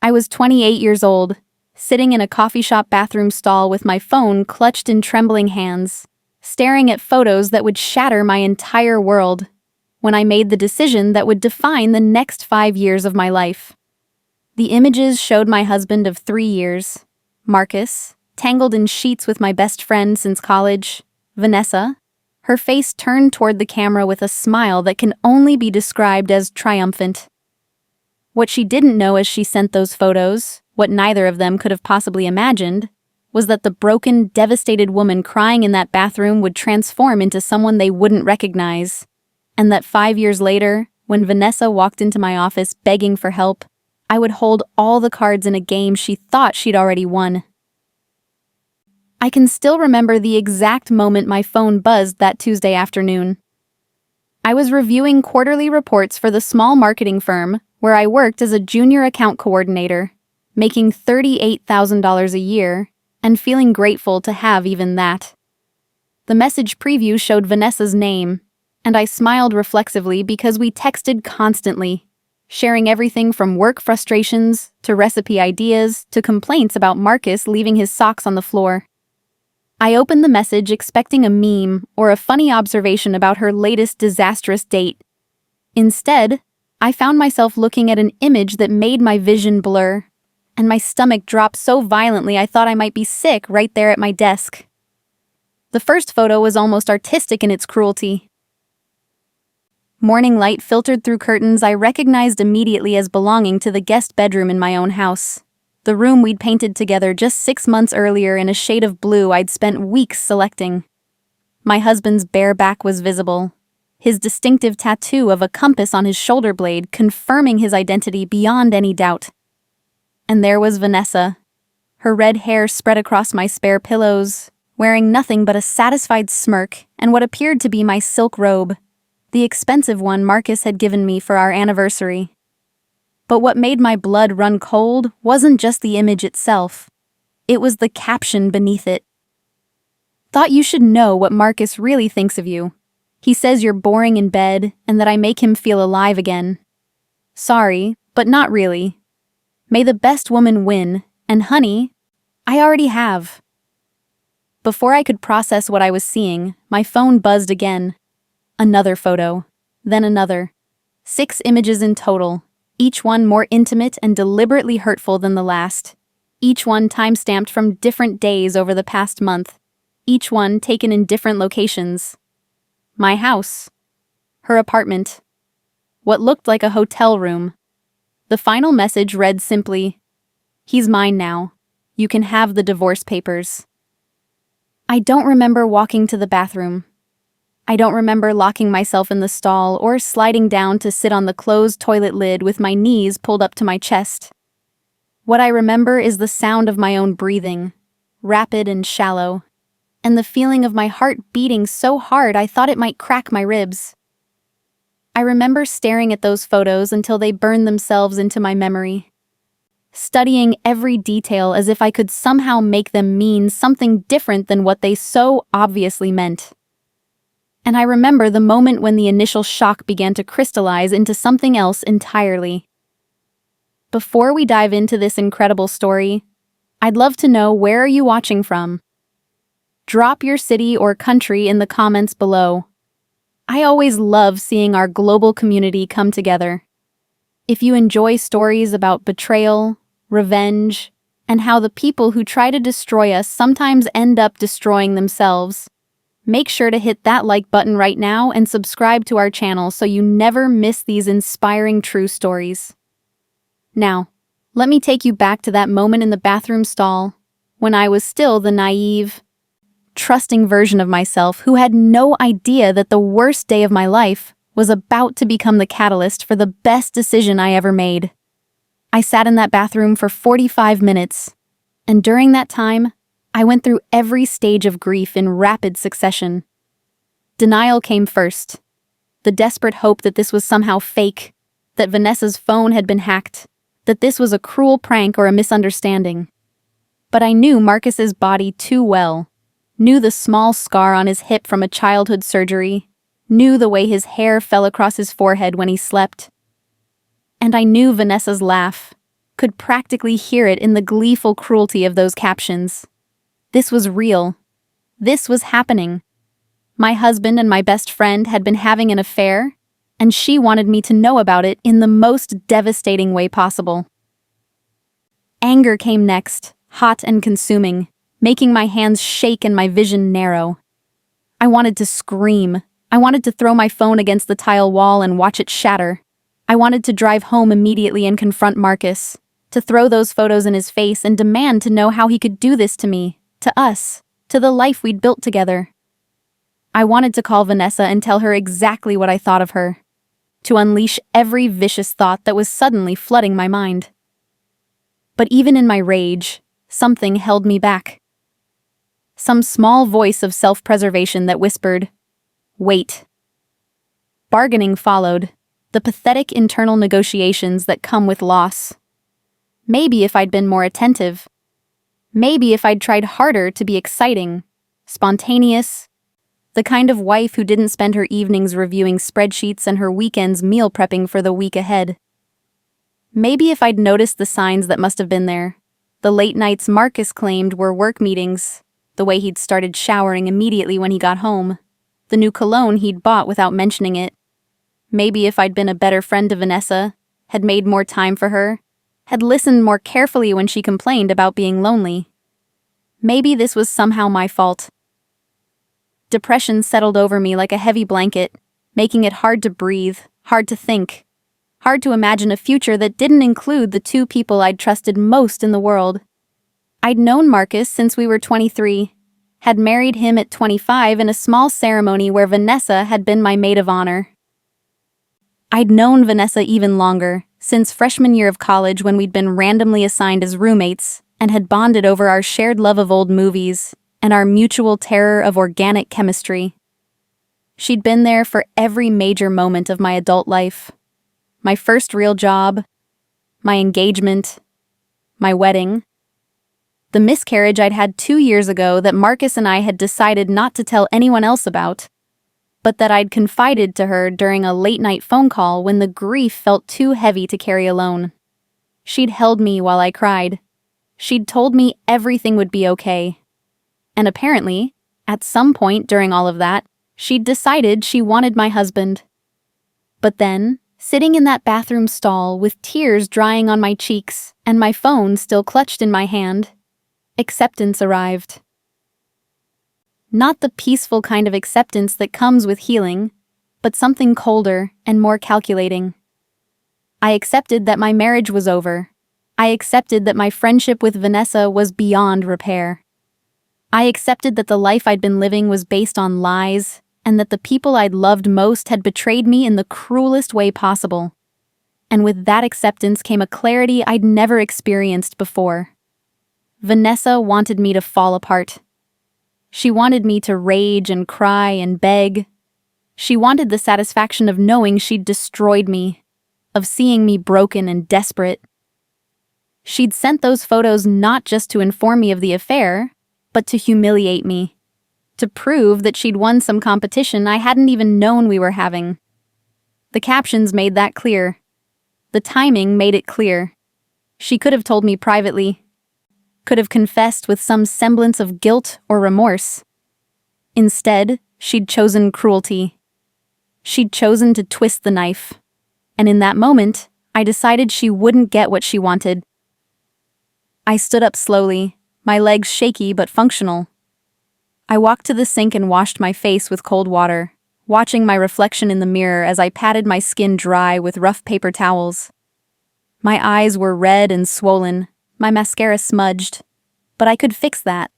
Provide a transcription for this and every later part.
I was 28 years old, sitting in a coffee shop bathroom stall with my phone clutched in trembling hands, staring at photos that would shatter my entire world, when I made the decision that would define the next 5 years of my life. The images showed my husband of 3 years, Marcus, tangled in sheets with my best friend since college, Vanessa, her face turned toward the camera with a smile that can only be described as triumphant. What she didn't know as she sent those photos, what neither of them could have possibly imagined, was that the broken, devastated woman crying in that bathroom would transform into someone they wouldn't recognize, and that 5 years later, when Vanessa walked into my office begging for help, I would hold all the cards in a game she thought she'd already won. I can still remember the exact moment my phone buzzed that Tuesday afternoon. I was reviewing quarterly reports for the small marketing firm where I worked as a junior account coordinator, making $38,000 a year, and feeling grateful to have even that. The message preview showed Vanessa's name, and I smiled reflexively because we texted constantly, sharing everything from work frustrations to recipe ideas to complaints about Marcus leaving his socks on the floor. I opened the message expecting a meme or a funny observation about her latest disastrous date. Instead, I found myself looking at an image that made my vision blur, and my stomach dropped so violently I thought I might be sick right there at my desk. The first photo was almost artistic in its cruelty. Morning light filtered through curtains I recognized immediately as belonging to the guest bedroom in my own house. The room we'd painted together just 6 months earlier in a shade of blue I'd spent weeks selecting. My husband's bare back was visible, his distinctive tattoo of a compass on his shoulder blade confirming his identity beyond any doubt. And there was Vanessa, her red hair spread across my spare pillows, wearing nothing but a satisfied smirk and what appeared to be my silk robe, the expensive one Marcus had given me for our anniversary. But what made my blood run cold wasn't just the image itself. It was the caption beneath it. Thought you should know what Marcus really thinks of you. He says you're boring in bed and that I make him feel alive again. Sorry, but not really. May the best woman win, and honey, I already have. Before I could process what I was seeing, my phone buzzed again. Another photo, then another. 6 images in total, each one more intimate and deliberately hurtful than the last. Each one time-stamped from different days over the past month. Each one taken in different locations. My house. Her apartment. What looked like a hotel room. The final message read simply, "He's mine now. You can have the divorce papers." I don't remember walking to the bathroom. I don't remember locking myself in the stall or sliding down to sit on the closed toilet lid with my knees pulled up to my chest. What I remember is the sound of my own breathing, rapid and shallow, and the feeling of my heart beating so hard I thought it might crack my ribs. I remember staring at those photos until they burned themselves into my memory, studying every detail as if I could somehow make them mean something different than what they so obviously meant. And I remember the moment when the initial shock began to crystallize into something else entirely. Before we dive into this incredible story, I'd love to know, where are you watching from? Drop your city or country in the comments below. I always love seeing our global community come together. If you enjoy stories about betrayal, revenge, and how the people who try to destroy us sometimes end up destroying themselves, make sure to hit that like button right now and subscribe to our channel so you never miss these inspiring true stories. Now, let me take you back to that moment in the bathroom stall, when I was still the naive, trusting version of myself who had no idea that the worst day of my life was about to become the catalyst for the best decision I ever made. I sat in that bathroom for 45 minutes, and during that time, I went through every stage of grief in rapid succession. Denial came first. The desperate hope that this was somehow fake, that Vanessa's phone had been hacked, that this was a cruel prank or a misunderstanding. But I knew Marcus's body too well, knew the small scar on his hip from a childhood surgery, knew the way his hair fell across his forehead when he slept. And I knew Vanessa's laugh, could practically hear it in the gleeful cruelty of those captions. This was real. This was happening. My husband and my best friend had been having an affair, and she wanted me to know about it in the most devastating way possible. Anger came next, hot and consuming, making my hands shake and my vision narrow. I wanted to scream. I wanted to throw my phone against the tile wall and watch it shatter. I wanted to drive home immediately and confront Marcus, to throw those photos in his face and demand to know how he could do this to me, to us, to the life we'd built together. I wanted to call Vanessa and tell her exactly what I thought of her, to unleash every vicious thought that was suddenly flooding my mind. But even in my rage, something held me back. Some small voice of self-preservation that whispered, "Wait." Bargaining followed, the pathetic internal negotiations that come with loss. Maybe if I'd been more attentive. Maybe if I'd tried harder to be exciting, spontaneous, the kind of wife who didn't spend her evenings reviewing spreadsheets and her weekends meal prepping for the week ahead. Maybe if I'd noticed the signs that must have been there, the late nights Marcus claimed were work meetings, the way he'd started showering immediately when he got home, the new cologne he'd bought without mentioning it. Maybe if I'd been a better friend to Vanessa, had made more time for her, had listened more carefully when she complained about being lonely. Maybe this was somehow my fault. Depression settled over me like a heavy blanket, making it hard to breathe, hard to think, hard to imagine a future that didn't include the two people I'd trusted most in the world. I'd known Marcus since we were 23, had married him at 25 in a small ceremony where Vanessa had been my maid of honor. I'd known Vanessa even longer, since freshman year of college when we'd been randomly assigned as roommates and had bonded over our shared love of old movies and our mutual terror of organic chemistry. She'd been there for every major moment of my adult life. My first real job, my engagement, my wedding, the miscarriage I'd had 2 years ago that Marcus and I had decided not to tell anyone else about, but that I'd confided to her during a late-night phone call when the grief felt too heavy to carry alone. She'd held me while I cried. She'd told me everything would be okay. And apparently, at some point during all of that, she'd decided she wanted my husband. But then, sitting in that bathroom stall with tears drying on my cheeks and my phone still clutched in my hand, acceptance arrived. Not the peaceful kind of acceptance that comes with healing, but something colder and more calculating. I accepted that my marriage was over. I accepted that my friendship with Vanessa was beyond repair. I accepted that the life I'd been living was based on lies, and that the people I'd loved most had betrayed me in the cruelest way possible. And with that acceptance came a clarity I'd never experienced before. Vanessa wanted me to fall apart. She wanted me to rage and cry and beg. She wanted the satisfaction of knowing she'd destroyed me, of seeing me broken and desperate. She'd sent those photos not just to inform me of the affair, but to humiliate me, to prove that she'd won some competition I hadn't even known we were having. The captions made that clear. The timing made it clear. She could have told me privately, could have confessed with some semblance of guilt or remorse. Instead, she'd chosen cruelty. She'd chosen to twist the knife. And in that moment, I decided she wouldn't get what she wanted. I stood up slowly, my legs shaky but functional. I walked to the sink and washed my face with cold water, watching my reflection in the mirror as I patted my skin dry with rough paper towels. My eyes were red and swollen, my mascara smudged, but I could fix that.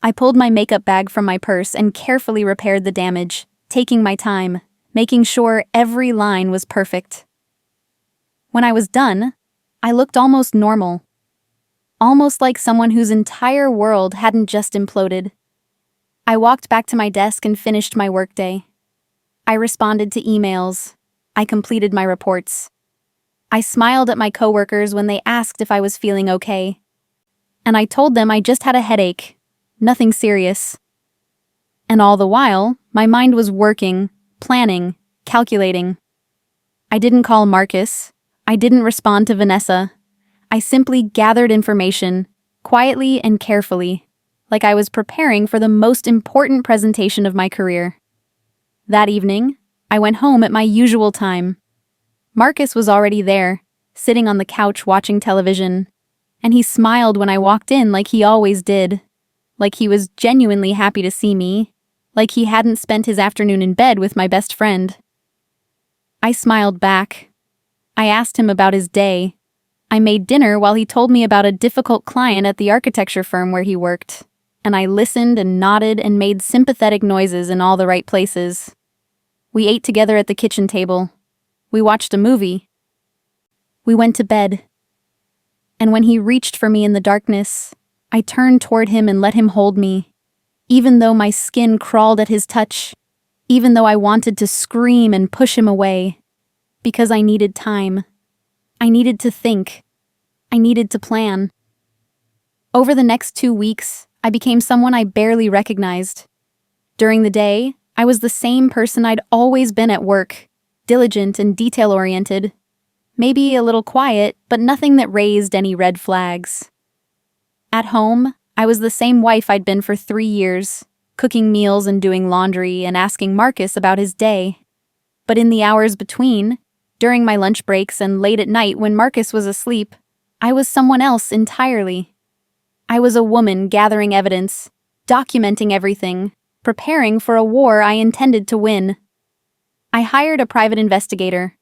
I pulled my makeup bag from my purse and carefully repaired the damage, taking my time, making sure every line was perfect. When I was done, I looked almost normal. Almost like someone whose entire world hadn't just imploded. I walked back to my desk and finished my workday. I responded to emails. I completed my reports. I smiled at my coworkers when they asked if I was feeling okay. And I told them I just had a headache, nothing serious. And all the while, my mind was working, planning, calculating. I didn't call Marcus. I didn't respond to Vanessa. I simply gathered information, quietly and carefully, like I was preparing for the most important presentation of my career. That evening, I went home at my usual time. Marcus was already there, sitting on the couch watching television, and he smiled when I walked in like he always did, like he was genuinely happy to see me, like he hadn't spent his afternoon in bed with my best friend. I smiled back. I asked him about his day. I made dinner while he told me about a difficult client at the architecture firm where he worked, and I listened and nodded and made sympathetic noises in all the right places. We ate together at the kitchen table. We watched a movie. We went to bed. And when he reached for me in the darkness, I turned toward him and let him hold me, even though my skin crawled at his touch, even though I wanted to scream and push him away, because I needed time. I needed to think. I needed to plan. Over the next 2 weeks, I became someone I barely recognized. During the day, I was the same person I'd always been at work, diligent and detail-oriented. Maybe a little quiet, but nothing that raised any red flags. At home, I was the same wife I'd been for 3 years, cooking meals and doing laundry and asking Marcus about his day. But in the hours between, during my lunch breaks and late at night when Marcus was asleep, I was someone else entirely. I was a woman gathering evidence, documenting everything, preparing for a war I intended to win. I hired a private investigator.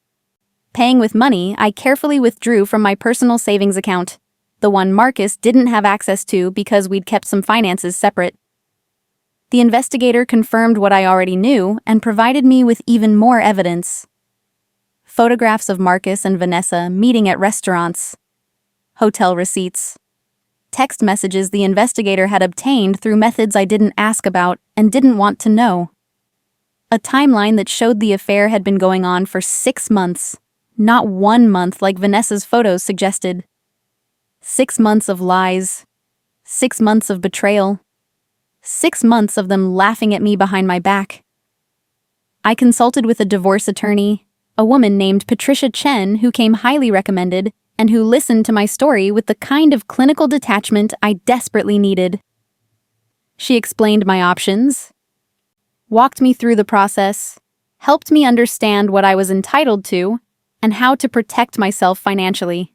Paying with money, I carefully withdrew from my personal savings account, the one Marcus didn't have access to because we'd kept some finances separate. The investigator confirmed what I already knew and provided me with even more evidence. Photographs of Marcus and Vanessa meeting at restaurants, hotel receipts, text messages the investigator had obtained through methods I didn't ask about and didn't want to know. A timeline that showed the affair had been going on for 6 months, not 1 month like Vanessa's photos suggested. 6 months of lies, 6 months of betrayal, 6 months of them laughing at me behind my back. I consulted with a divorce attorney, a woman named Patricia Chen who came highly recommended and who listened to my story with the kind of clinical detachment I desperately needed. She explained my options, walked me through the process, helped me understand what I was entitled to, and how to protect myself financially.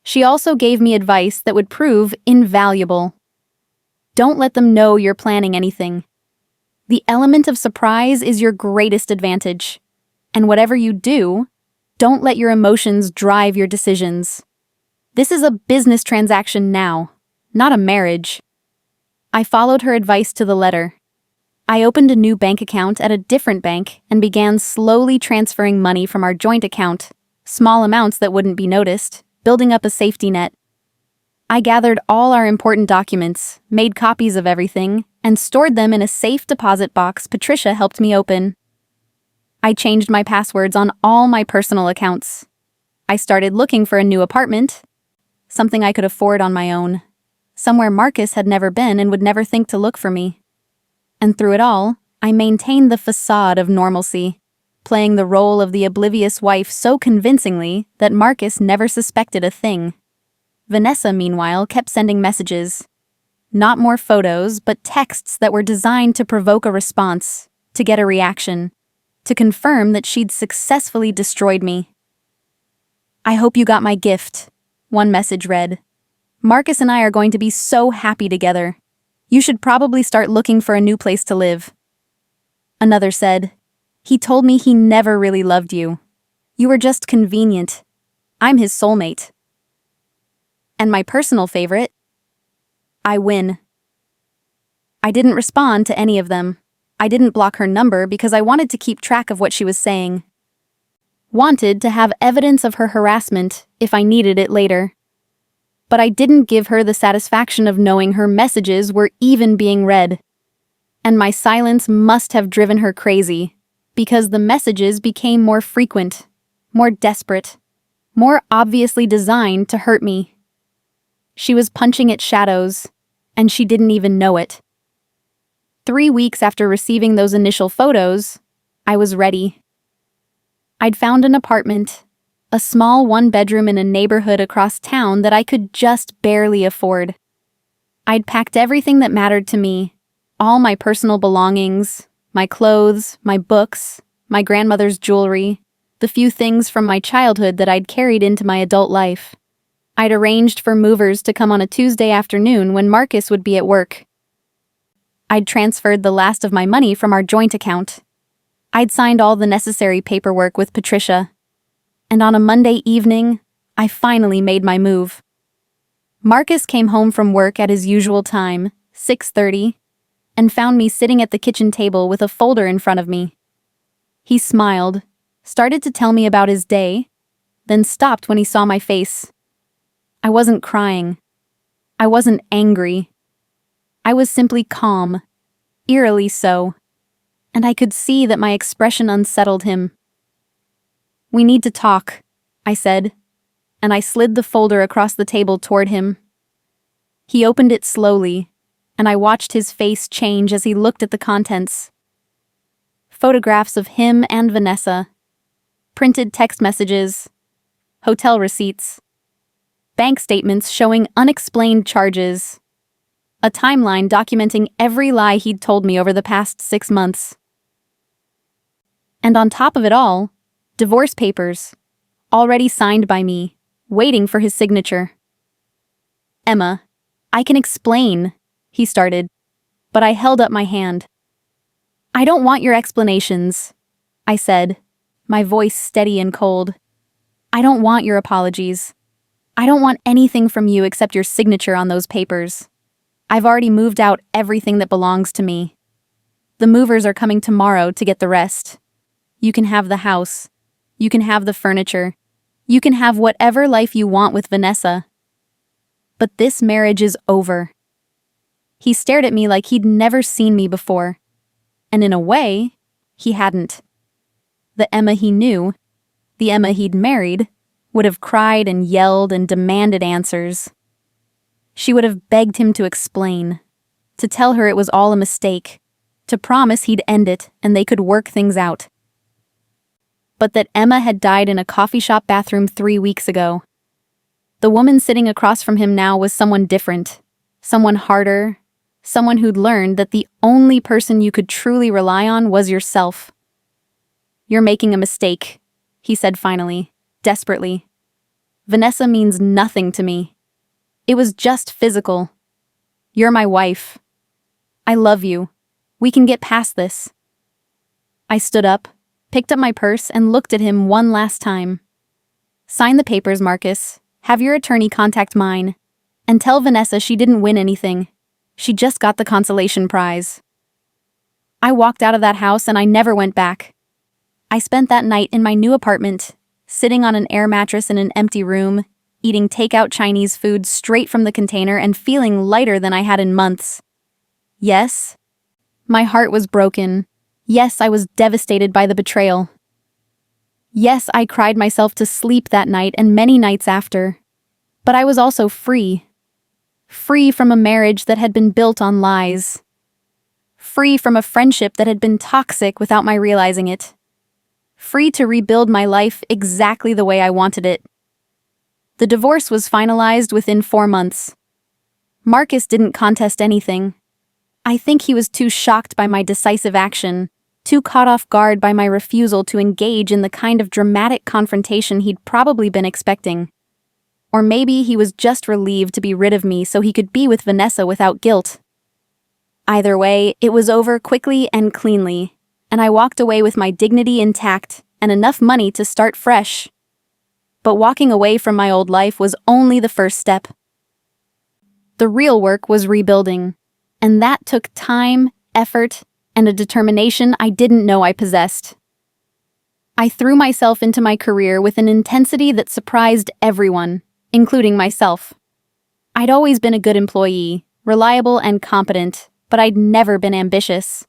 She also gave me advice that would prove invaluable. Don't let them know you're planning anything. The element of surprise is your greatest advantage. And whatever you do, don't let your emotions drive your decisions. This is a business transaction now, not a marriage. I followed her advice to the letter. I opened a new bank account at a different bank and began slowly transferring money from our joint account, small amounts that wouldn't be noticed, building up a safety net. I gathered all our important documents, made copies of everything, and stored them in a safe deposit box Patricia helped me open. I changed my passwords on all my personal accounts. I started looking for a new apartment, something I could afford on my own, somewhere Marcus had never been and would never think to look for me. And through it all, I maintained the facade of normalcy, playing the role of the oblivious wife so convincingly that Marcus never suspected a thing. Vanessa, meanwhile, kept sending messages. Not more photos, but texts that were designed to provoke a response, to get a reaction, to confirm that she'd successfully destroyed me. "I hope you got my gift," one message read. "Marcus and I are going to be so happy together. You should probably start looking for a new place to live." Another said, "He told me he never really loved you. You were just convenient. I'm his soulmate." And my personal favorite, "I win." I didn't respond to any of them. I didn't block her number because I wanted to keep track of what she was saying. Wanted to have evidence of her harassment if I needed it later. But I didn't give her the satisfaction of knowing her messages were even being read. And my silence must have driven her crazy, because the messages became more frequent, more desperate, more obviously designed to hurt me. She was punching at shadows, and she didn't even know it. 3 weeks after receiving those initial photos, I was ready. I'd found an apartment, a small one-bedroom in a neighborhood across town that I could just barely afford. I'd packed everything that mattered to me, all my personal belongings, my clothes, my books, my grandmother's jewelry, the few things from my childhood that I'd carried into my adult life. I'd arranged for movers to come on a Tuesday afternoon when Marcus would be at work. I'd transferred the last of my money from our joint account. I'd signed all the necessary paperwork with Patricia. And on a Monday evening, I finally made my move. Marcus came home from work at his usual time, 6:30, and found me sitting at the kitchen table with a folder in front of me. He smiled, started to tell me about his day, then stopped when he saw my face. I wasn't crying. I wasn't angry. I was simply calm, eerily so, and I could see that my expression unsettled him. "We need to talk," I said, and I slid the folder across the table toward him. He opened it slowly, and I watched his face change as he looked at the contents. Photographs of him and Vanessa, printed text messages, hotel receipts, bank statements showing unexplained charges, a timeline documenting every lie he'd told me over the past 6 months. And on top of it all, divorce papers, already signed by me, waiting for his signature. "Emma, I can explain," he started, but I held up my hand. "I don't want your explanations," I said, my voice steady and cold. "I don't want your apologies. I don't want anything from you except your signature on those papers. I've already moved out everything that belongs to me. The movers are coming tomorrow to get the rest. You can have the house. You can have the furniture. You can have whatever life you want with Vanessa. But this marriage is over." He stared at me like he'd never seen me before. And in a way, he hadn't. The Emma he knew, the Emma he'd married, would have cried and yelled and demanded answers. She would have begged him to explain, to tell her it was all a mistake, to promise he'd end it and they could work things out. But that Emma had died in a coffee shop bathroom 3 weeks ago. The woman sitting across from him now was someone different, someone harder, someone who'd learned that the only person you could truly rely on was yourself. "You're making a mistake," he said finally, desperately. "Vanessa means nothing to me. It was just physical. You're my wife. I love you. We can get past this." I stood up, picked up my purse, and looked at him one last time. "Sign the papers, Marcus. Have your attorney contact mine. And tell Vanessa she didn't win anything. She just got the consolation prize." I walked out of that house and I never went back. I spent that night in my new apartment, sitting on an air mattress in an empty room, eating takeout Chinese food straight from the container and feeling lighter than I had in months. Yes, my heart was broken. Yes, I was devastated by the betrayal. Yes, I cried myself to sleep that night and many nights after. But I was also free. Free from a marriage that had been built on lies. Free from a friendship that had been toxic without my realizing it. Free to rebuild my life exactly the way I wanted it. The divorce was finalized within 4 months. Marcus didn't contest anything. I think he was too shocked by my decisive action, too caught off guard by my refusal to engage in the kind of dramatic confrontation he'd probably been expecting. Or maybe he was just relieved to be rid of me so he could be with Vanessa without guilt. Either way, it was over quickly and cleanly, and I walked away with my dignity intact and enough money to start fresh. But walking away from my old life was only the first step. The real work was rebuilding, and that took time, effort, and a determination I didn't know I possessed. I threw myself into my career with an intensity that surprised everyone, including myself. I'd always been a good employee, reliable and competent, but I'd never been ambitious.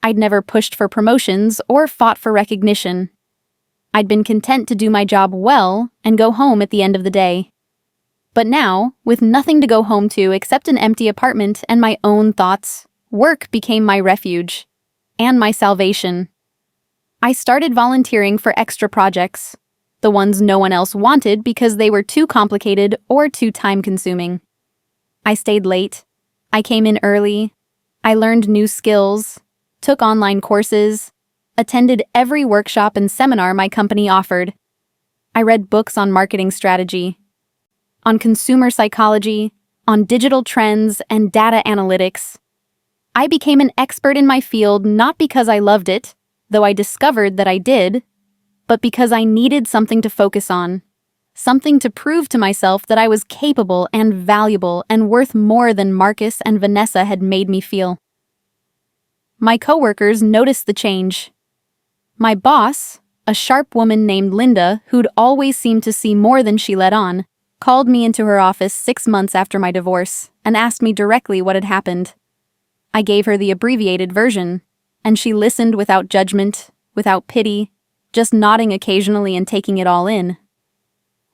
I'd never pushed for promotions or fought for recognition. I'd been content to do my job well and go home at the end of the day. But now, with nothing to go home to except an empty apartment and my own thoughts, work became my refuge and my salvation. I started volunteering for extra projects, the ones no one else wanted because they were too complicated or too time-consuming. I stayed late. I came in early. I learned new skills, took online courses, attended every workshop and seminar my company offered. I read books on marketing strategy, on consumer psychology, on digital trends and data analytics. I became an expert in my field not because I loved it, though I discovered that I did, but because I needed something to focus on, something to prove to myself that I was capable and valuable and worth more than Marcus and Vanessa had made me feel. My coworkers noticed the change. My boss, a sharp woman named Linda who'd always seemed to see more than she let on, called me into her office 6 months after my divorce and asked me directly what had happened. I gave her the abbreviated version, and she listened without judgment, without pity, just nodding occasionally and taking it all in.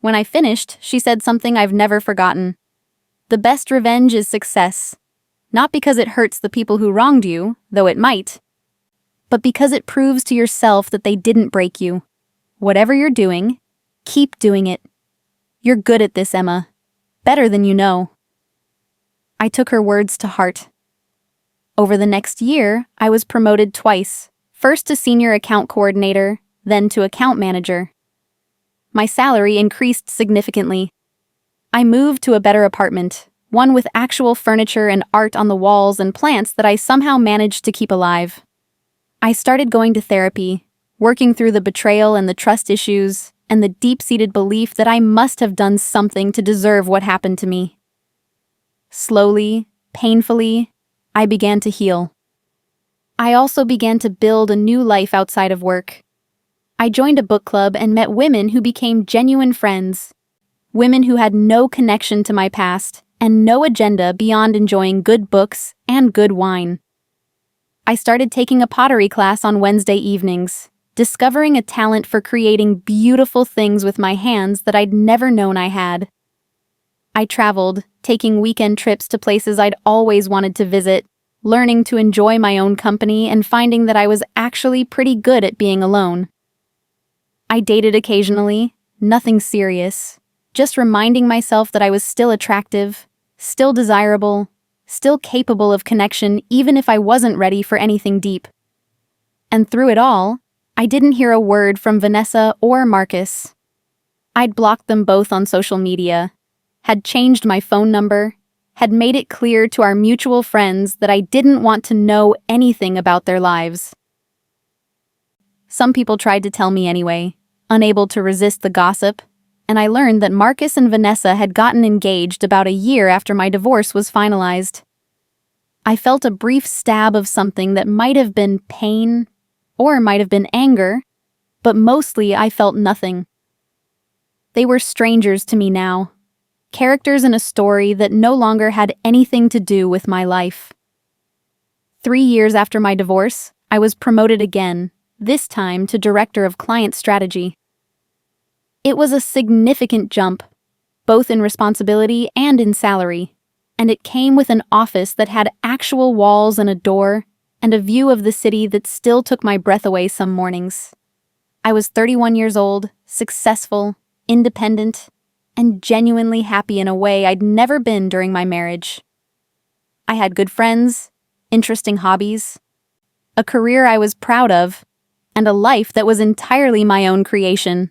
When I finished, she said something I've never forgotten. The best revenge is success. Not because it hurts the people who wronged you, though it might, but because it proves to yourself that they didn't break you. Whatever you're doing, keep doing it. You're good at this, Emma. Better than you know. I took her words to heart. Over the next year, I was promoted twice, first to senior account coordinator, then to account manager. My salary increased significantly. I moved to a better apartment, one with actual furniture and art on the walls and plants that I somehow managed to keep alive. I started going to therapy, working through the betrayal and the trust issues, and the deep-seated belief that I must have done something to deserve what happened to me. Slowly, painfully, I began to heal. I also began to build a new life outside of work. I joined a book club and met women who became genuine friends, women who had no connection to my past and no agenda beyond enjoying good books and good wine. I started taking a pottery class on Wednesday evenings, discovering a talent for creating beautiful things with my hands that I'd never known I had. I traveled, taking weekend trips to places I'd always wanted to visit, learning to enjoy my own company and finding that I was actually pretty good at being alone. I dated occasionally, nothing serious, just reminding myself that I was still attractive, still desirable, still capable of connection even if I wasn't ready for anything deep. And through it all, I didn't hear a word from Vanessa or Marcus. I'd blocked them both on social media, had changed my phone number, had made it clear to our mutual friends that I didn't want to know anything about their lives. Some people tried to tell me anyway, unable to resist the gossip, and I learned that Marcus and Vanessa had gotten engaged about a year after my divorce was finalized. I felt a brief stab of something that might have been pain, or might have been anger, but mostly I felt nothing. They were strangers to me now, characters in a story that no longer had anything to do with my life. 3 years after my divorce, I was promoted again, this time to Director of Client Strategy. It was a significant jump, both in responsibility and in salary, and it came with an office that had actual walls and a door, and a view of the city that still took my breath away some mornings. I was 31 years old, successful, independent, and genuinely happy in a way I'd never been during my marriage. I had good friends, interesting hobbies, a career I was proud of, and a life that was entirely my own creation.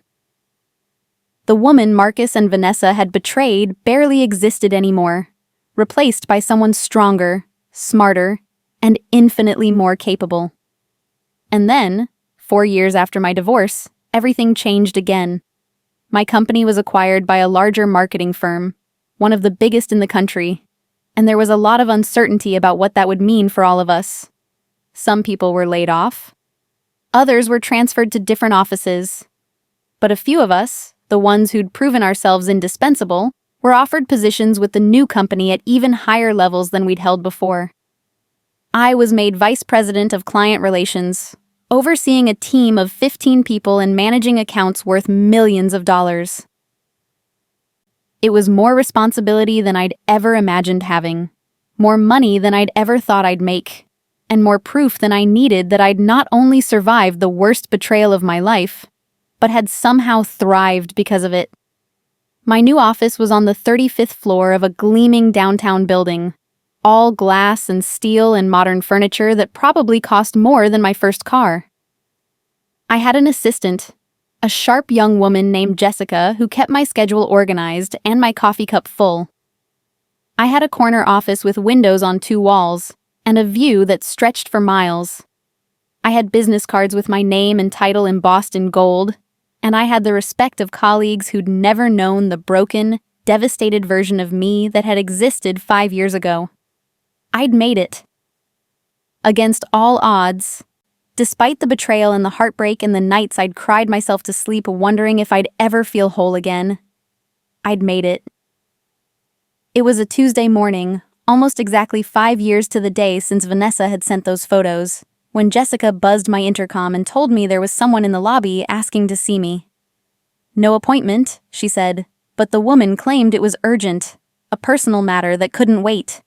The woman Marcus and Vanessa had betrayed barely existed anymore, replaced by someone stronger, smarter, and infinitely more capable. And then, 4 years after my divorce, everything changed again. My company was acquired by a larger marketing firm, one of the biggest in the country, and there was a lot of uncertainty about what that would mean for all of us. Some people were laid off. Others were transferred to different offices. But a few of us, the ones who'd proven ourselves indispensable, were offered positions with the new company at even higher levels than we'd held before. I was made Vice President of Client Relations, overseeing a team of 15 people and managing accounts worth millions of dollars. It was more responsibility than I'd ever imagined having, more money than I'd ever thought I'd make, and more proof than I needed that I'd not only survived the worst betrayal of my life, but had somehow thrived because of it. My new office was on the 35th floor of a gleaming downtown building, all glass and steel and modern furniture that probably cost more than my first car. I had an assistant, a sharp young woman named Jessica, who kept my schedule organized and my coffee cup full. I had a corner office with windows on 2 walls and a view that stretched for miles. I had business cards with my name and title embossed in gold, and I had the respect of colleagues who'd never known the broken, devastated version of me that had existed 5 years ago. I'd made it. Against all odds, despite the betrayal and the heartbreak and the nights I'd cried myself to sleep wondering if I'd ever feel whole again, I'd made it. It was a Tuesday morning, almost exactly 5 years to the day since Vanessa had sent those photos, when Jessica buzzed my intercom and told me there was someone in the lobby asking to see me. No appointment, she said, but the woman claimed it was urgent, a personal matter that couldn't wait.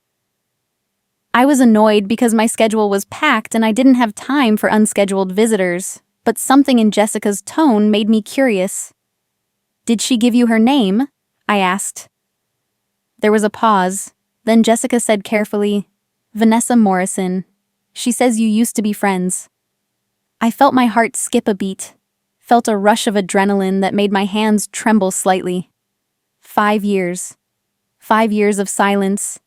I was annoyed because my schedule was packed and I didn't have time for unscheduled visitors, but something in Jessica's tone made me curious. "Did she give you her name?" I asked. There was a pause, then Jessica said carefully, "Vanessa Morrison. She says you used to be friends." I felt my heart skip a beat, felt a rush of adrenaline that made my hands tremble slightly. 5 years. 5 years of silence.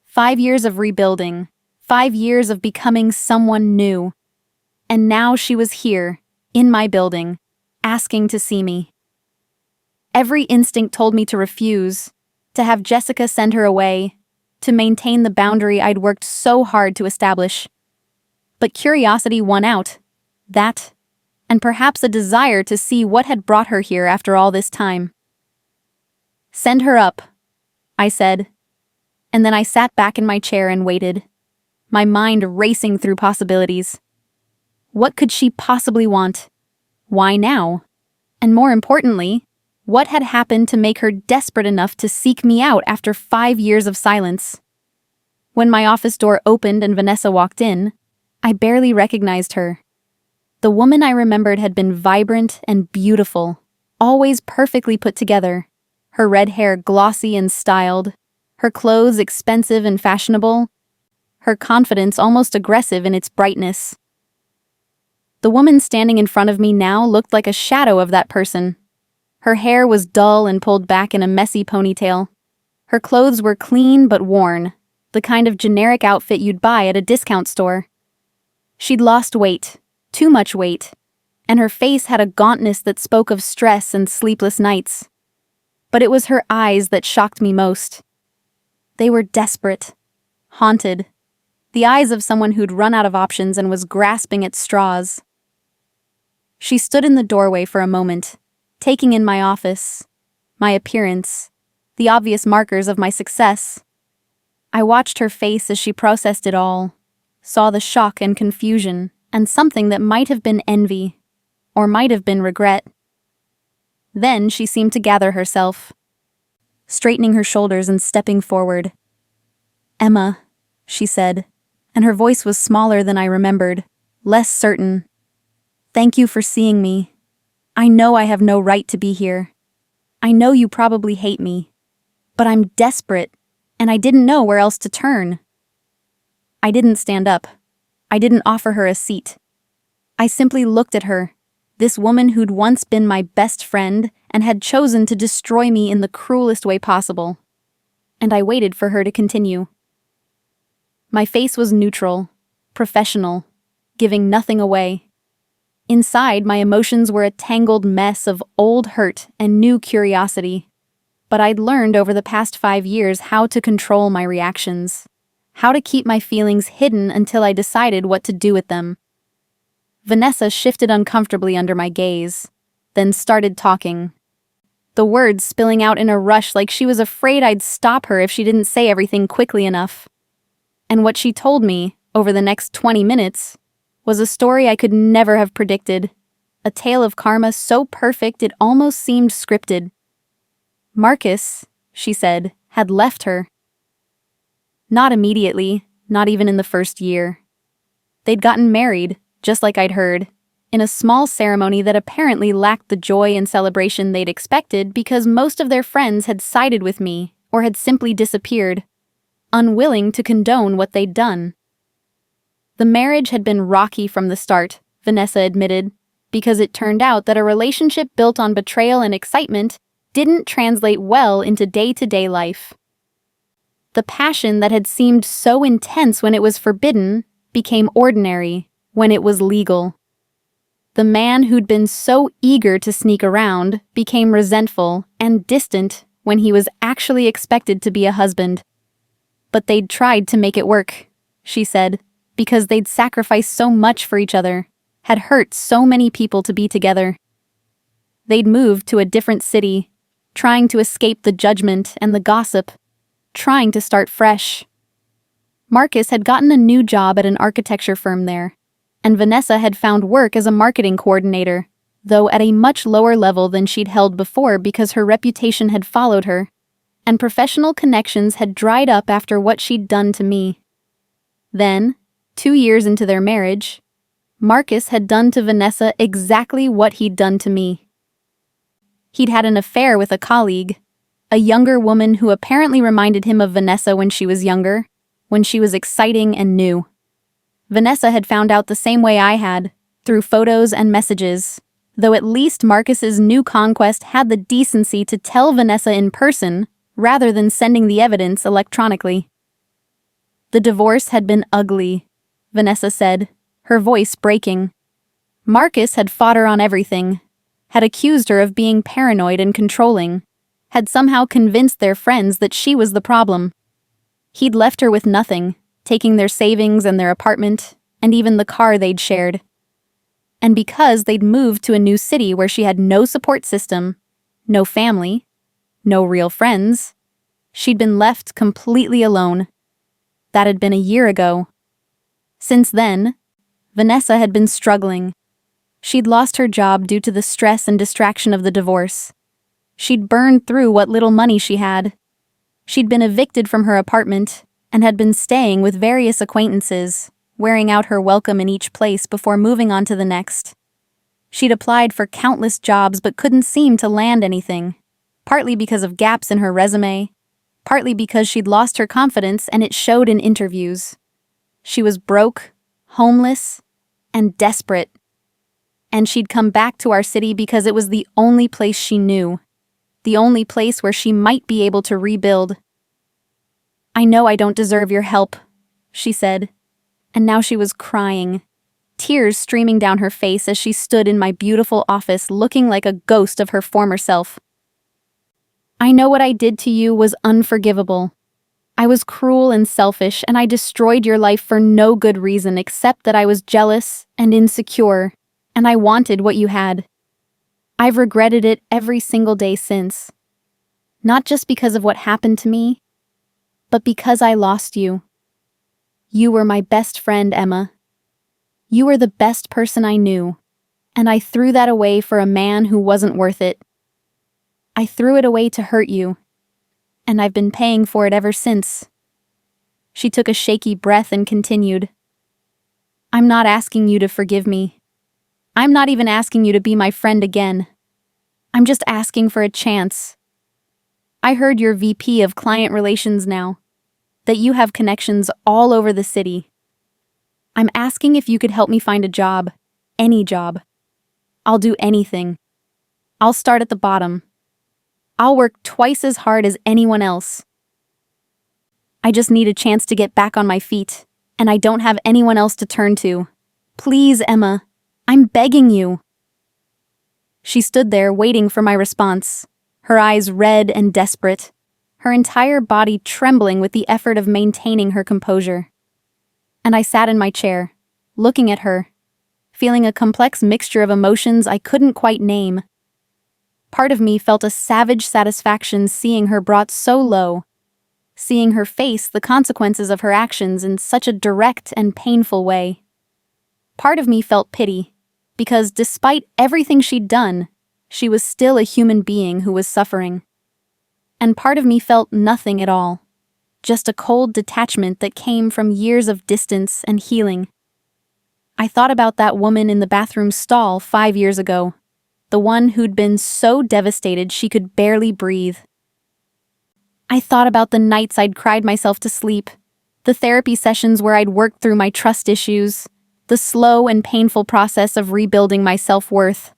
5 years of rebuilding. 5 years of becoming someone new. And now she was here, in my building, asking to see me. Every instinct told me to refuse, to have Jessica send her away, to maintain the boundary I'd worked so hard to establish. But curiosity won out. That, and perhaps a desire to see what had brought her here after all this time. "Send her up," I said, and then I sat back in my chair and waited, my mind racing through possibilities. What could she possibly want? Why now? And more importantly, what had happened to make her desperate enough to seek me out after 5 years of silence? When my office door opened and Vanessa walked in, I barely recognized her. The woman I remembered had been vibrant and beautiful, always perfectly put together, her red hair glossy and styled, her clothes expensive and fashionable, her confidence almost aggressive in its brightness. The woman standing in front of me now looked like a shadow of that person. Her hair was dull and pulled back in a messy ponytail. Her clothes were clean but worn, the kind of generic outfit you'd buy at a discount store. She'd lost weight, too much weight, and her face had a gauntness that spoke of stress and sleepless nights. But it was her eyes that shocked me most. They were desperate, haunted, the eyes of someone who'd run out of options and was grasping at straws. She stood in the doorway for a moment, taking in my office, my appearance, the obvious markers of my success. I watched her face as she processed it all, saw the shock and confusion, and something that might have been envy, or might have been regret. Then she seemed to gather herself, straightening her shoulders and stepping forward. "Emma," she said, and her voice was smaller than I remembered, less certain. "Thank you for seeing me. I know I have no right to be here. I know you probably hate me, but I'm desperate, and I didn't know where else to turn." I didn't stand up. I didn't offer her a seat. I simply looked at her, this woman who'd once been my best friend and had chosen to destroy me in the cruelest way possible. And I waited for her to continue. My face was neutral, professional, giving nothing away. Inside, my emotions were a tangled mess of old hurt and new curiosity. But I'd learned over the past 5 years how to control my reactions, how to keep my feelings hidden until I decided what to do with them. Vanessa shifted uncomfortably under my gaze, then started talking. The words spilling out in a rush like she was afraid I'd stop her if she didn't say everything quickly enough. And what she told me, over the next 20 minutes, was a story I could never have predicted, a tale of karma so perfect it almost seemed scripted. Marcus, she said, had left her. Not immediately, not even in the first year. They'd gotten married, just like I'd heard, in a small ceremony that apparently lacked the joy and celebration they'd expected because most of their friends had sided with me or had simply disappeared, unwilling to condone what they'd done. The marriage had been rocky from the start, Vanessa admitted, because it turned out that a relationship built on betrayal and excitement didn't translate well into day-to-day life. The passion that had seemed so intense when it was forbidden became ordinary when it was legal. The man who'd been so eager to sneak around became resentful and distant when he was actually expected to be a husband. But they'd tried to make it work, she said, because they'd sacrificed so much for each other, had hurt so many people to be together. They'd moved to a different city, trying to escape the judgment and the gossip, trying to start fresh. Marcus had gotten a new job at an architecture firm there, and Vanessa had found work as a marketing coordinator, though at a much lower level than she'd held before because her reputation had followed her, and professional connections had dried up after what she'd done to me. Then, 2 years into their marriage, Marcus had done to Vanessa exactly what he'd done to me. He'd had an affair with a colleague, a younger woman who apparently reminded him of Vanessa when she was younger, when she was exciting and new. Vanessa had found out the same way I had, through photos and messages, though at least Marcus's new conquest had the decency to tell Vanessa in person rather than sending the evidence electronically. The divorce had been ugly, Vanessa said, her voice breaking. Marcus had fought her on everything, had accused her of being paranoid and controlling, had somehow convinced their friends that she was the problem. He'd left her with nothing, taking their savings and their apartment, and even the car they'd shared. And because they'd moved to a new city where she had no support system, no family, no real friends, she'd been left completely alone. That had been a year ago. Since then, Vanessa had been struggling. She'd lost her job due to the stress and distraction of the divorce. She'd burned through what little money she had. She'd been evicted from her apartment and had been staying with various acquaintances, wearing out her welcome in each place before moving on to the next. She'd applied for countless jobs but couldn't seem to land anything, partly because of gaps in her resume, partly because she'd lost her confidence and it showed in interviews. She was broke, homeless, and desperate. And she'd come back to our city because it was the only place she knew, the only place where she might be able to rebuild. "I know I don't deserve your help," she said, and now she was crying, tears streaming down her face as she stood in my beautiful office looking like a ghost of her former self. "I know what I did to you was unforgivable. I was cruel and selfish, and I destroyed your life for no good reason except that I was jealous and insecure, and I wanted what you had. I've regretted it every single day since. Not just because of what happened to me, but because I lost you. You were my best friend, Emma. You were the best person I knew, and I threw that away for a man who wasn't worth it. I threw it away to hurt you, and I've been paying for it ever since." She took a shaky breath and continued, "I'm not asking you to forgive me. I'm not even asking you to be my friend again. I'm just asking for a chance. I heard you're VP of Client Relations now, that you have connections all over the city. I'm asking if you could help me find a job, any job. I'll do anything. I'll start at the bottom. I'll work twice as hard as anyone else. I just need a chance to get back on my feet, and I don't have anyone else to turn to. Please, Emma, I'm begging you." She stood there waiting for my response, her eyes red and desperate, her entire body trembling with the effort of maintaining her composure. And I sat in my chair, looking at her, feeling a complex mixture of emotions I couldn't quite name. Part of me felt a savage satisfaction seeing her brought so low, seeing her face the consequences of her actions in such a direct and painful way. Part of me felt pity, because despite everything she'd done, she was still a human being who was suffering. And part of me felt nothing at all, just a cold detachment that came from years of distance and healing. I thought about that woman in the bathroom stall 5 years ago, the one who'd been so devastated she could barely breathe. I thought about the nights I'd cried myself to sleep, the therapy sessions where I'd worked through my trust issues, the slow and painful process of rebuilding my self-worth.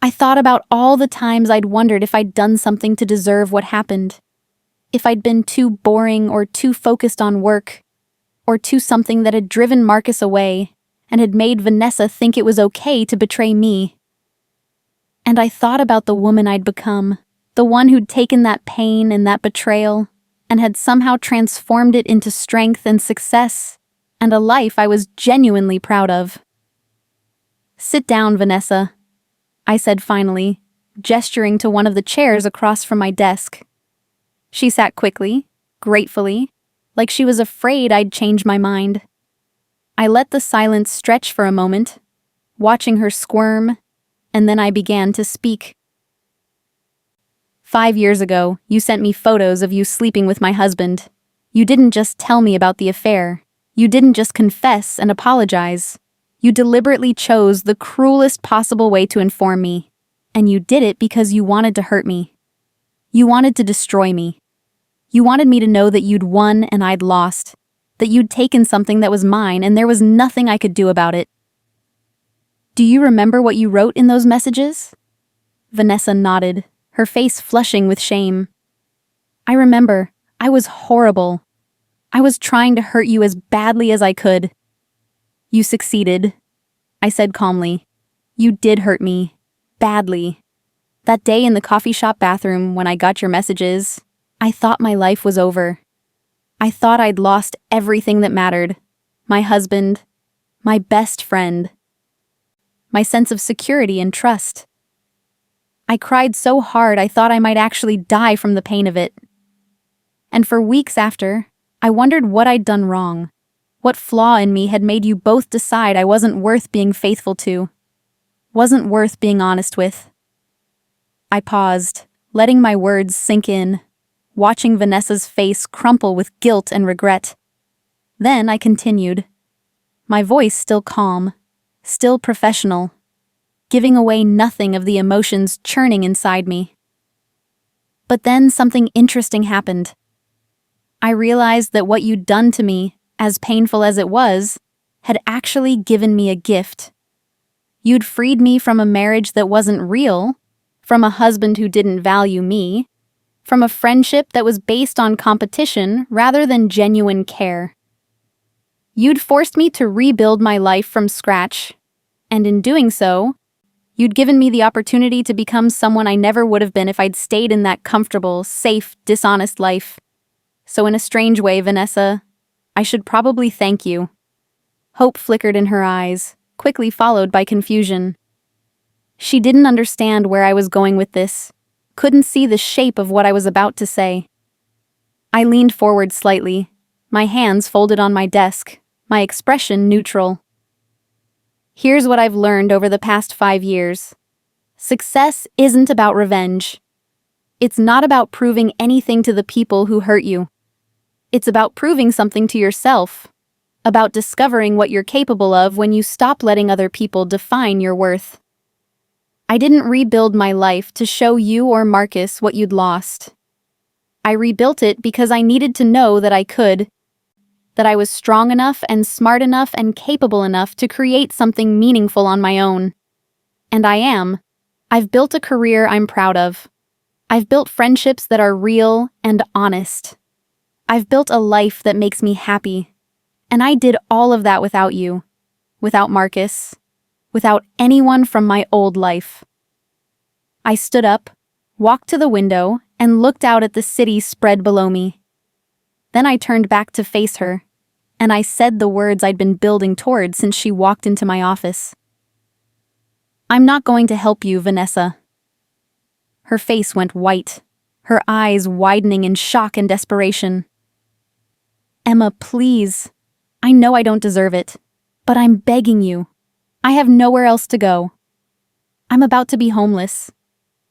I thought about all the times I'd wondered if I'd done something to deserve what happened, if I'd been too boring or too focused on work, or too something that had driven Marcus away and had made Vanessa think it was okay to betray me. And I thought about the woman I'd become, the one who'd taken that pain and that betrayal and had somehow transformed it into strength and success and a life I was genuinely proud of. "Sit down, Vanessa," I said finally, gesturing to one of the chairs across from my desk. She sat quickly, gratefully, like she was afraid I'd change my mind. I let the silence stretch for a moment, watching her squirm, and then I began to speak. "5 years ago, you sent me photos of you sleeping with my husband. You didn't just tell me about the affair. You didn't just confess and apologize. You deliberately chose the cruelest possible way to inform me, and you did it because you wanted to hurt me. You wanted to destroy me. You wanted me to know that you'd won and I'd lost, that you'd taken something that was mine and there was nothing I could do about it. Do you remember what you wrote in those messages?" Vanessa nodded, her face flushing with shame. "I remember. I was horrible. I was trying to hurt you as badly as I could." "You succeeded," I said calmly. "You did hurt me. Badly. That day in the coffee shop bathroom when I got your messages, I thought my life was over. I thought I'd lost everything that mattered. My husband, my best friend, my sense of security and trust. I cried so hard I thought I might actually die from the pain of it. And for weeks after, I wondered what I'd done wrong, what flaw in me had made you both decide I wasn't worth being faithful to, wasn't worth being honest with." I paused, letting my words sink in, watching Vanessa's face crumple with guilt and regret. Then I continued, my voice still calm, still professional, giving away nothing of the emotions churning inside me. But then something interesting happened. I realized that what you'd done to me, as painful as it was, had actually given me a gift. You'd freed me from a marriage that wasn't real, from a husband who didn't value me, from a friendship that was based on competition rather than genuine care. You'd forced me to rebuild my life from scratch, and in doing so, you'd given me the opportunity to become someone I never would have been if I'd stayed in that comfortable, safe, dishonest life. So in a strange way, Vanessa, I should probably thank you." Hope flickered in her eyes, quickly followed by confusion. She didn't understand where I was going with this, couldn't see the shape of what I was about to say. I leaned forward slightly, my hands folded on my desk, my expression neutral. "Here's what I've learned over the past 5 years. Success isn't about revenge. It's not about proving anything to the people who hurt you. It's about proving something to yourself, about discovering what you're capable of when you stop letting other people define your worth. I didn't rebuild my life to show you or Marcus what you'd lost. I rebuilt it because I needed to know that I could, that I was strong enough and smart enough and capable enough to create something meaningful on my own. And I am. I've built a career I'm proud of. I've built friendships that are real and honest. I've built a life that makes me happy. And I did all of that without you, without Marcus, without anyone from my old life." I stood up, walked to the window, and looked out at the city spread below me. Then I turned back to face her, and I said the words I'd been building toward since she walked into my office. "I'm not going to help you, Vanessa." Her face went white, her eyes widening in shock and desperation. "Emma, please. I know I don't deserve it, but I'm begging you. I have nowhere else to go. I'm about to be homeless.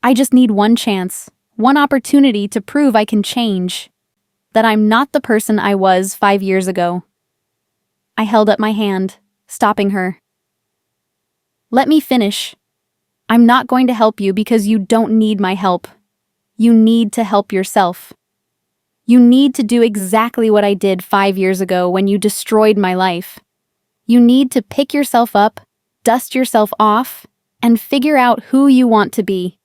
I just need one chance, one opportunity to prove I can change, that I'm not the person I was 5 years ago." I held up my hand, stopping her. Let me finish. I'm not going to help you because you don't need my help. You need to help yourself. You need to do exactly what I did 5 years ago when you destroyed my life. You need to pick yourself up, dust yourself off, and figure out who you want to be.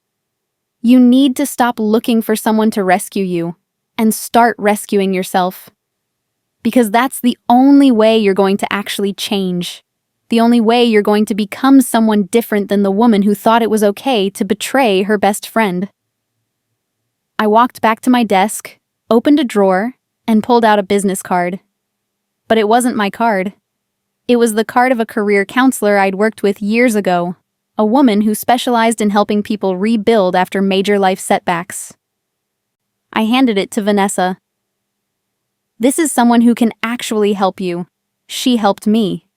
You need to stop looking for someone to rescue you and start rescuing yourself. Because that's the only way you're going to actually change. The only way you're going to become someone different than the woman who thought it was okay to betray her best friend. I walked back to my desk, opened a drawer, and pulled out a business card. But it wasn't my card. It was the card of a career counselor I'd worked with years ago, a woman who specialized in helping people rebuild after major life setbacks. I handed it to Vanessa. This is someone who can actually help you. She helped me.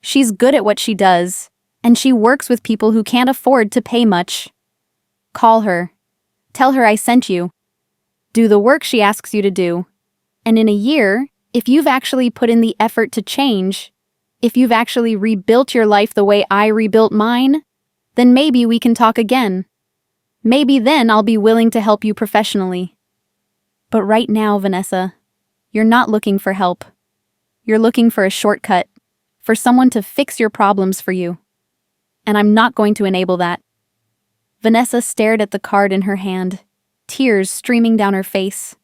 She's good at what she does, and she works with people who can't afford to pay much. Call her. Tell her I sent you. Do the work she asks you to do. And in a year, if you've actually put in the effort to change, if you've actually rebuilt your life the way I rebuilt mine, then maybe we can talk again. Maybe then I'll be willing to help you professionally. But right now, Vanessa, you're not looking for help. You're looking for a shortcut, for someone to fix your problems for you. And I'm not going to enable that. Vanessa stared at the card in her hand, tears streaming down her face,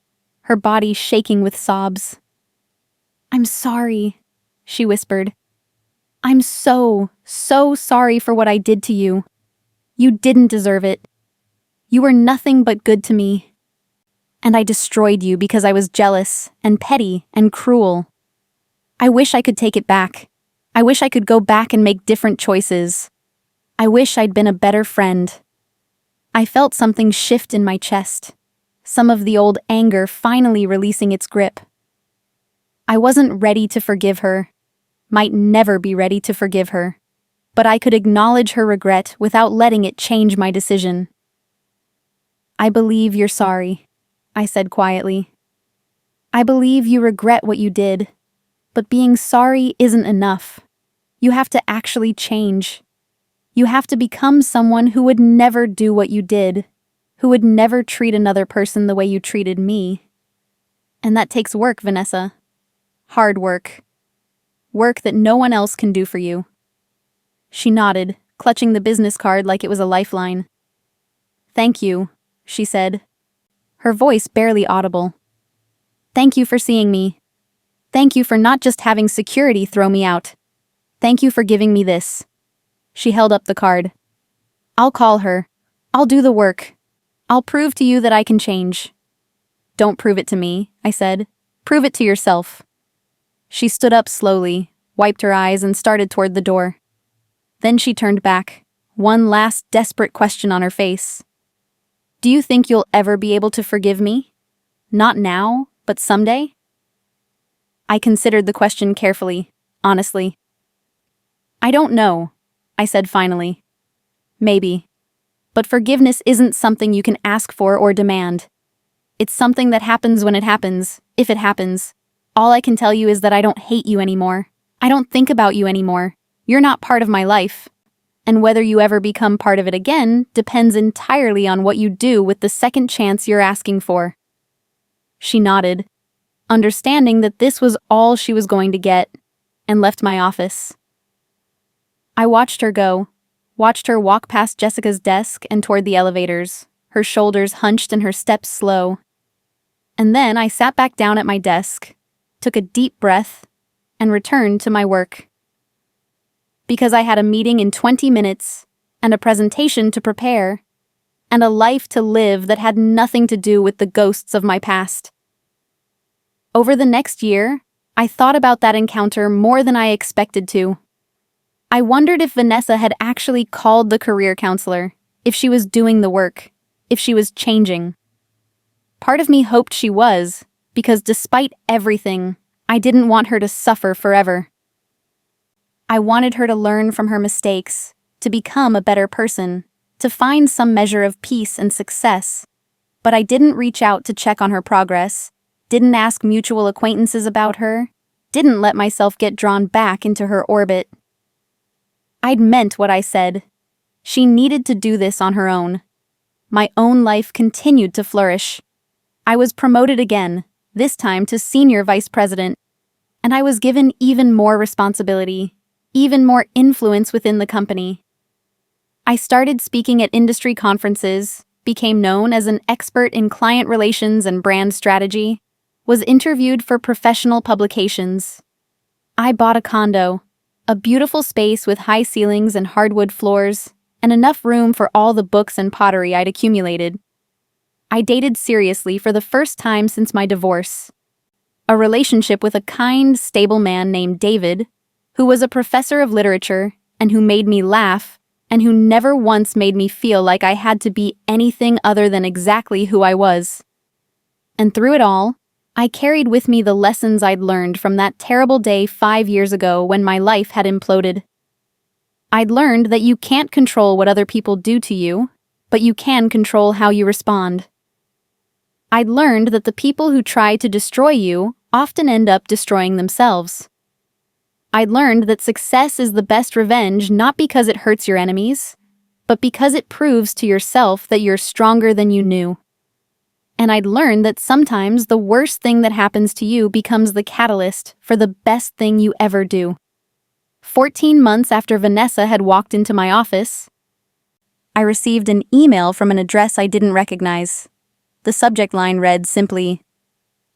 her body shaking with sobs. I'm sorry, she whispered. I'm so sorry for what I did to you. You didn't deserve it. You were nothing but good to me. And I destroyed you because I was jealous and petty and cruel. I wish I could take it back. I wish I could go back and make different choices. I wish I'd been a better friend. I felt something shift in my chest, some of the old anger finally releasing its grip. I wasn't ready to forgive her. Might never be ready to forgive her, but I could acknowledge her regret without letting it change my decision. I believe you're sorry, I said quietly. I believe you regret what you did, but being sorry isn't enough. You have to actually change. You have to become someone who would never do what you did, who would never treat another person the way you treated me. And that takes work, Vanessa. Hard work. Work that no one else can do for you. She nodded, clutching the business card like it was a lifeline. Thank you, she said, her voice barely audible. Thank you for seeing me. Thank you for not just having security throw me out. Thank you for giving me this. She held up the card. I'll call her. I'll do the work. I'll prove to you that I can change. Don't prove it to me, I said. Prove it to yourself. She stood up slowly, wiped her eyes, and started toward the door. Then she turned back, one last desperate question on her face. Do you think you'll ever be able to forgive me? Not now, but someday? I considered the question carefully, honestly. I don't know, I said finally. Maybe. But forgiveness isn't something you can ask for or demand. It's something that happens when it happens, if it happens. All I can tell you is that I don't hate you anymore. I don't think about you anymore. You're not part of my life. And whether you ever become part of it again depends entirely on what you do with the second chance you're asking for. She nodded, understanding that this was all she was going to get, and left my office. I watched her go, watched her walk past Jessica's desk and toward the elevators, her shoulders hunched and her steps slow. And then I sat back down at my desk, took a deep breath, and returned to my work. Because I had a meeting in 20 minutes, and a presentation to prepare, and a life to live that had nothing to do with the ghosts of my past. Over the next year, I thought about that encounter more than I expected to. I wondered if Vanessa had actually called the career counselor, if she was doing the work, if she was changing. Part of me hoped she was, because despite everything, I didn't want her to suffer forever. I wanted her to learn from her mistakes, to become a better person, to find some measure of peace and success. But I didn't reach out to check on her progress, didn't ask mutual acquaintances about her, didn't let myself get drawn back into her orbit. I'd meant what I said. She needed to do this on her own. My own life continued to flourish. I was promoted again, this time to senior vice president, and I was given even more responsibility, even more influence within the company. I started speaking at industry conferences, became known as an expert in client relations and brand strategy, was interviewed for professional publications. I bought a condo, a beautiful space with high ceilings and hardwood floors, and enough room for all the books and pottery I'd accumulated. I dated seriously for the first time since my divorce. A relationship with a kind, stable man named David, who was a professor of literature and who made me laugh, and who never once made me feel like I had to be anything other than exactly who I was. And through it all, I carried with me the lessons I'd learned from that terrible day 5 years ago when my life had imploded. I'd learned that you can't control what other people do to you, but you can control how you respond. I'd learned that the people who try to destroy you often end up destroying themselves. I'd learned that success is the best revenge not because it hurts your enemies, but because it proves to yourself that you're stronger than you knew. And I'd learned that sometimes the worst thing that happens to you becomes the catalyst for the best thing you ever do. 14 months after Vanessa had walked into my office, I received an email from an address I didn't recognize. The subject line read simply,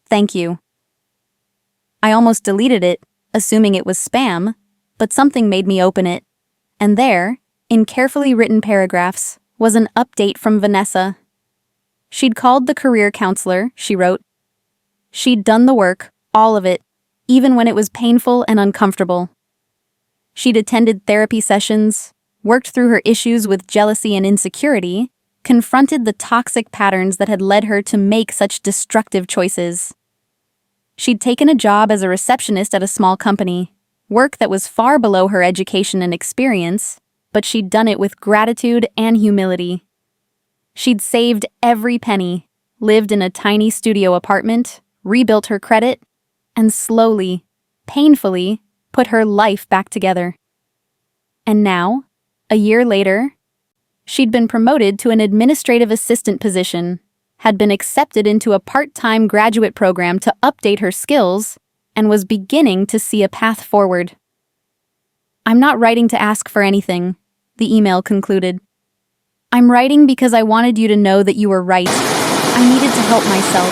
"Thank you." I almost deleted it, assuming it was spam, but something made me open it. And there, in carefully written paragraphs, was an update from Vanessa. She'd called the career counselor, she wrote. She'd done the work, all of it, even when it was painful and uncomfortable. She'd attended therapy sessions, worked through her issues with jealousy and insecurity, confronted the toxic patterns that had led her to make such destructive choices. She'd taken a job as a receptionist at a small company, work that was far below her education and experience, but she'd done it with gratitude and humility. She'd saved every penny, lived in a tiny studio apartment, rebuilt her credit, and slowly, painfully, put her life back together. And now, a year later, she'd been promoted to an administrative assistant position, had been accepted into a part-time graduate program to update her skills, and was beginning to see a path forward. "I'm not writing to ask for anything," the email concluded. "I'm writing because I wanted you to know that you were right. I needed to help myself.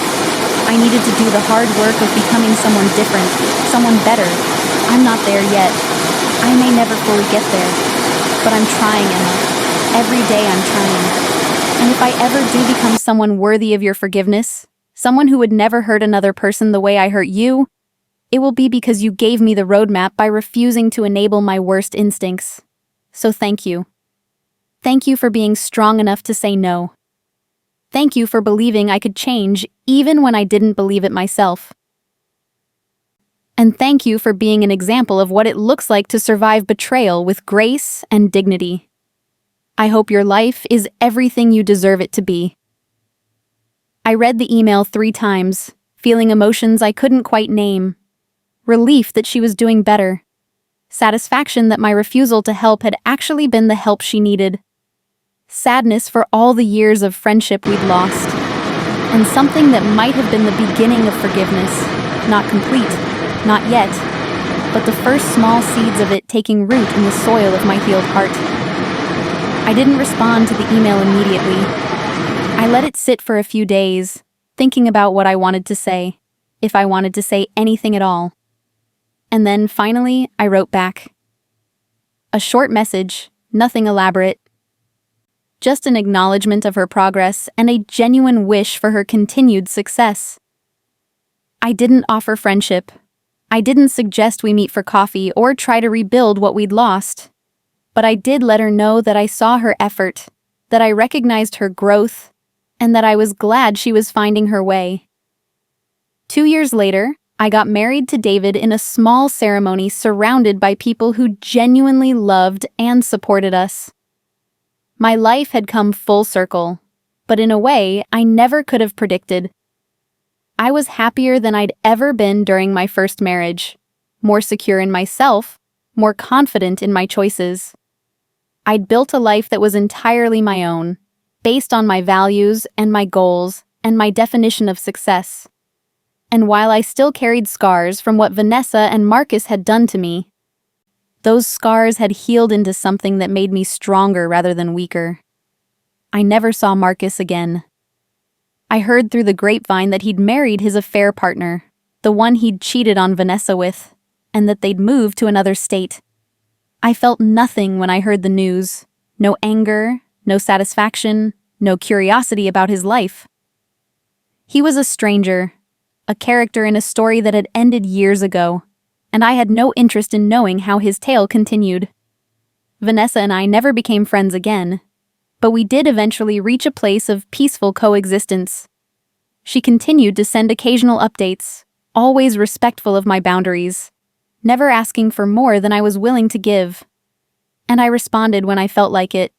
I needed to do the hard work of becoming someone different, someone better. I'm not there yet. I may never fully get there. But I'm trying, Emma. Every day I'm trying. And if I ever do become someone worthy of your forgiveness, someone who would never hurt another person the way I hurt you, it will be because you gave me the roadmap by refusing to enable my worst instincts. So thank you. Thank you for being strong enough to say no. Thank you for believing I could change even when I didn't believe it myself. And thank you for being an example of what it looks like to survive betrayal with grace and dignity. I hope your life is everything you deserve it to be." I read the email 3 times, feeling emotions I couldn't quite name. Relief that she was doing better. Satisfaction that my refusal to help had actually been the help she needed. Sadness for all the years of friendship we'd lost. And something that might have been the beginning of forgiveness. Not complete, not yet, but the first small seeds of it taking root in the soil of my healed heart. I didn't respond to the email immediately. I let it sit for a few days, thinking about what I wanted to say, if I wanted to say anything at all. And then, finally, I wrote back. A short message, nothing elaborate. Just an acknowledgement of her progress and a genuine wish for her continued success. I didn't offer friendship. I didn't suggest we meet for coffee or try to rebuild what we'd lost. But I did let her know that I saw her effort, that I recognized her growth, and that I was glad she was finding her way. 2 years later, I got married to David in a small ceremony surrounded by people who genuinely loved and supported us. My life had come full circle, but in a way I never could have predicted. I was happier than I'd ever been during my first marriage, more secure in myself, more confident in my choices. I'd built a life that was entirely my own, based on my values and my goals and my definition of success. And while I still carried scars from what Vanessa and Marcus had done to me, those scars had healed into something that made me stronger rather than weaker. I never saw Marcus again. I heard through the grapevine that he'd married his affair partner, the one he'd cheated on Vanessa with, and that they'd moved to another state. I felt nothing when I heard the news. No anger, no satisfaction, no curiosity about his life. He was a stranger, a character in a story that had ended years ago, and I had no interest in knowing how his tale continued. Vanessa and I never became friends again, but we did eventually reach a place of peaceful coexistence. She continued to send occasional updates, always respectful of my boundaries, never asking for more than I was willing to give. And I responded when I felt like it,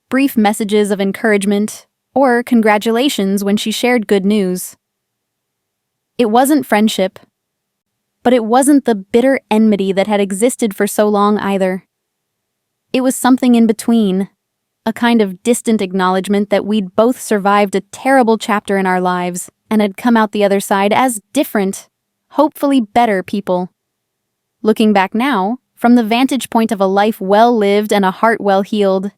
brief messages of encouragement or congratulations when she shared good news. It wasn't friendship, but it wasn't the bitter enmity that had existed for so long either. It was something in between, a kind of distant acknowledgement that we'd both survived a terrible chapter in our lives and had come out the other side as different, hopefully better people. Looking back now, from the vantage point of a life well lived and a heart well healed,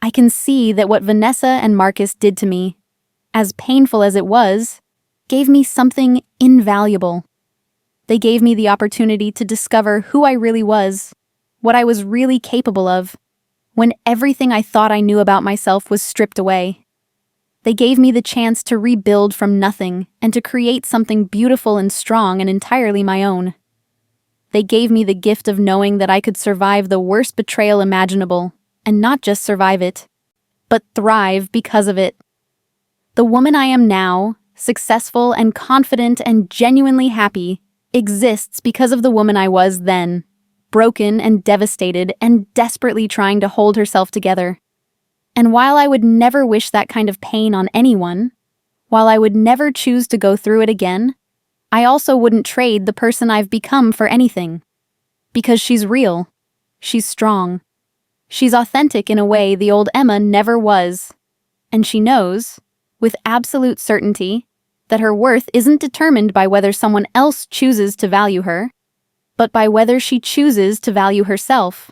I can see that what Vanessa and Marcus did to me, as painful as it was, gave me something invaluable. They gave me the opportunity to discover who I really was, what I was really capable of, when everything I thought I knew about myself was stripped away. They gave me the chance to rebuild from nothing and to create something beautiful and strong and entirely my own. They gave me the gift of knowing that I could survive the worst betrayal imaginable, and not just survive it, but thrive because of it. The woman I am now, successful and confident and genuinely happy, exists because of the woman I was then, broken and devastated and desperately trying to hold herself together. And while I would never wish that kind of pain on anyone, while I would never choose to go through it again, I also wouldn't trade the person I've become for anything. Because she's real. She's strong. She's authentic in a way the old Emma never was. And she knows, with absolute certainty, that her worth isn't determined by whether someone else chooses to value her, but by whether she chooses to value herself.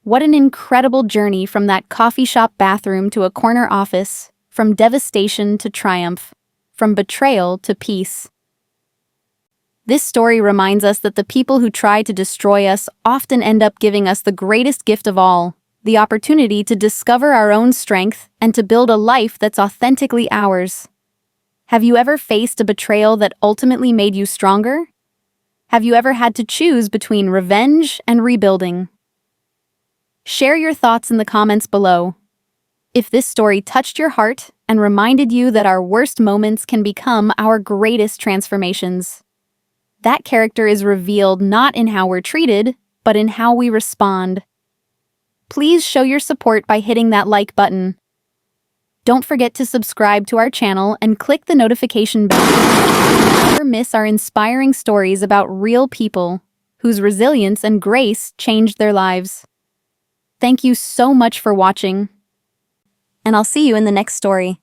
What an incredible journey from that coffee shop bathroom to a corner office, from devastation to triumph, from betrayal to peace. This story reminds us that the people who try to destroy us often end up giving us the greatest gift of all, the opportunity to discover our own strength and to build a life that's authentically ours. Have you ever faced a betrayal that ultimately made you stronger? Have you ever had to choose between revenge and rebuilding? Share your thoughts in the comments below. If this story touched your heart and reminded you that our worst moments can become our greatest transformations, that character is revealed not in how we're treated, but in how we respond. Please show your support by hitting that like button. Don't forget to subscribe to our channel and click the notification bell to never miss our inspiring stories about real people whose resilience and grace changed their lives. Thank you so much for watching, and I'll see you in the next story.